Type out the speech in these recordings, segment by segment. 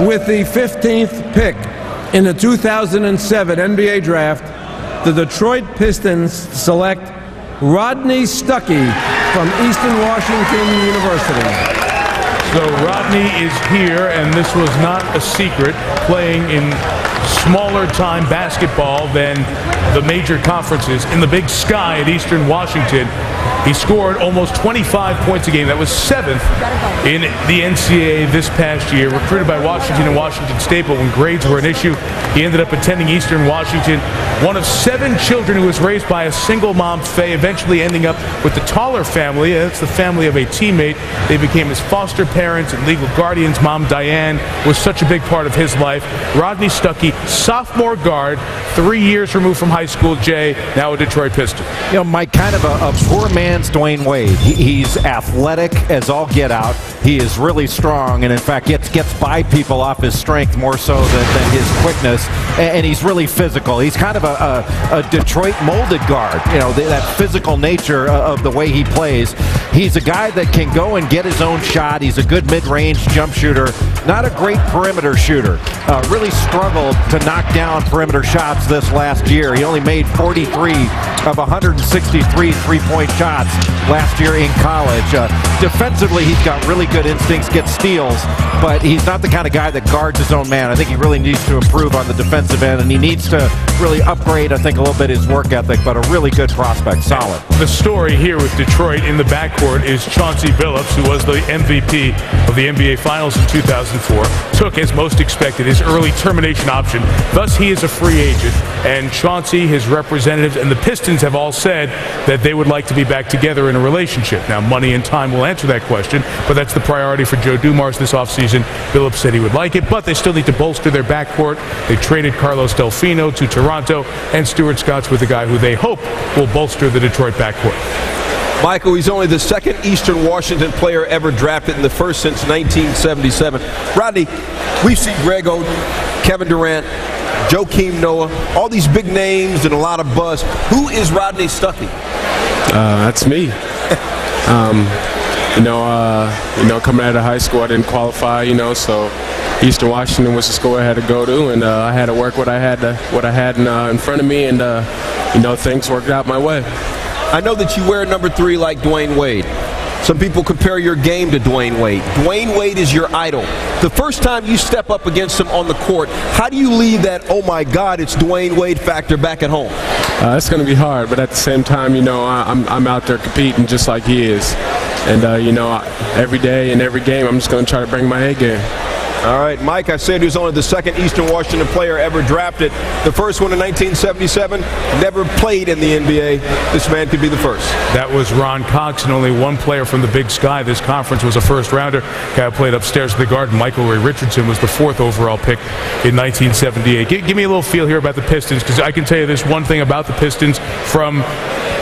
With the 15th pick in the 2007 NBA Draft, the Detroit Pistons select Rodney Stuckey from Eastern Washington University. So Rodney is here, and this was not a secret, playing in smaller time basketball than the major conferences in the Big Sky at Eastern Washington. He scored almost 25 points a game. That was 7th in the NCAA this past year. Recruited by Washington and Washington State, but when grades were an issue, he ended up attending Eastern Washington. One of 7 children who was raised by a single mom, Faye, eventually ending up with the Taller family. That's the family of a teammate. They became his foster parents and legal guardians. Mom, Diane, was such a big part of his life. Rodney Stuckey, sophomore guard, 3 years removed from high school, Jay, now a Detroit Piston. You know, Mike, kind of a poor man's Dwayne Wade. He's athletic as all get out. He is really strong, and in fact gets by people off his strength more so than his quickness, and he's really physical. He's kind of a Detroit molded guard, you know, that physical nature of the way he plays. He's a guy that can go and get his own shot. He's a good mid-range jump shooter, not a great perimeter shooter. Really struggled to knock down perimeter shots this last year. He only made 43 of 163 three-point shots last year in college. Defensively, he's got really good instincts, gets steals, but he's not the kind of guy that guards his own man. I think he really needs to improve on the defensive end, and he needs to really upgrade, I think, a little bit his work ethic, but a really good prospect, solid. The story here with Detroit in the backcourt is Chauncey Billups, who was the MVP of the NBA Finals in 2004, took, as most expected, his early termination option. Thus, he is a free agent, and Chauncey, his representatives, and the Pistons have all said that they would like to be back together in a relationship. Now, money and time will answer that question, but that's the priority for Joe Dumars this offseason. Billups said he would like it, but they still need to bolster their backcourt. They traded Carlos Delfino to Toronto, and Stuart Scott's with a guy who they hope will bolster the Detroit backcourt. Michael, he's only the second Eastern Washington player ever drafted and the first since 1977. Rodney, we've seen Greg Oden, Kevin Durant, Joakim Noah, all these big names and a lot of buzz. Who is Rodney Stuckey? That's me. Coming out of high school, I didn't qualify, so Eastern Washington was the school I had to go to, and I had to work what I had in front of me, and things worked out my way. I know that you wear number 3 like Dwayne Wade. Some people compare your game to Dwayne Wade. Dwayne Wade is your idol. The first time you step up against him on the court, how do you leave that, oh my God, it's Dwayne Wade factor back at home? It's going to be hard, but at the same time, I'm out there competing just like he is. And, every day and every game, I'm just going to try to bring my A game. All right, Mike, I said he was only the second Eastern Washington player ever drafted. The first one in 1977, never played in the NBA. This man could be the first. That was Ron Cox, and only one player from the Big Sky. This conference was a first-rounder. Guy who played upstairs at the Garden, Michael Ray Richardson, was the 4th overall pick in 1978. Give me a little feel here about the Pistons, because I can tell you this one thing about the Pistons from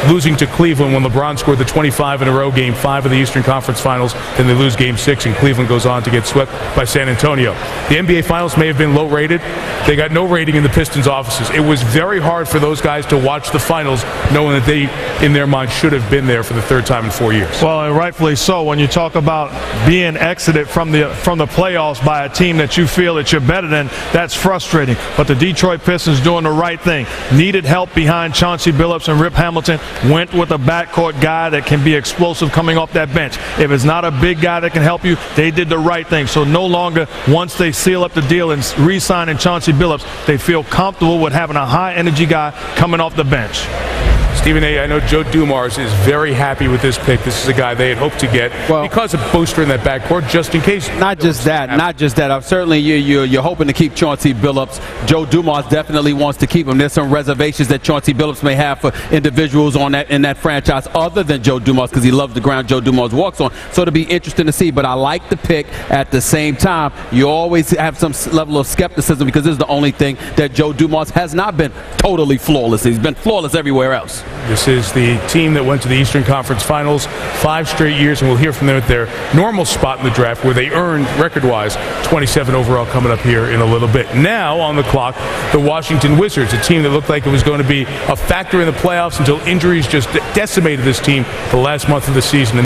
losing to Cleveland when LeBron scored the 25 in a row, Game 5 of the Eastern Conference Finals. Then they lose Game 6, and Cleveland goes on to get swept by San Antonio. The NBA Finals may have been low-rated. They got no rating in the Pistons' offices. It was very hard for those guys to watch the finals, knowing that they, in their mind, should have been there for the 3rd time in 4 years. Well, and rightfully so. When you talk about being exited from the playoffs by a team that you feel that you're better than, that's frustrating. But the Detroit Pistons doing the right thing. Needed help behind Chauncey Billups and Rip Hamilton. Went with a backcourt guy that can be explosive coming off that bench. If it's not a big guy that can help you, they did the right thing. So no longer, once they seal up the deal and re-signing Chauncey Billups, they feel comfortable with having a high-energy guy coming off the bench. Stephen A., I know Joe Dumars is very happy with this pick. This is a guy they had hoped to get because of booster in that backcourt, just in case. Not just that. Certainly, you're hoping to keep Chauncey Billups. Joe Dumars definitely wants to keep him. There's some reservations that Chauncey Billups may have for individuals in that franchise other than Joe Dumars, because he loves the ground Joe Dumars walks on. So it'll be interesting to see. But I like the pick. At the same time, you always have some level of skepticism, because this is the only thing that Joe Dumars has not been totally flawless. He's been flawless everywhere else. This is the team that went to the Eastern Conference Finals 5 straight years, and we'll hear from them at their normal spot in the draft, where they earned, record-wise, 27 overall coming up here in a little bit. Now on the clock, the Washington Wizards, a team that looked like it was going to be a factor in the playoffs until injuries just decimated this team the last month of the season.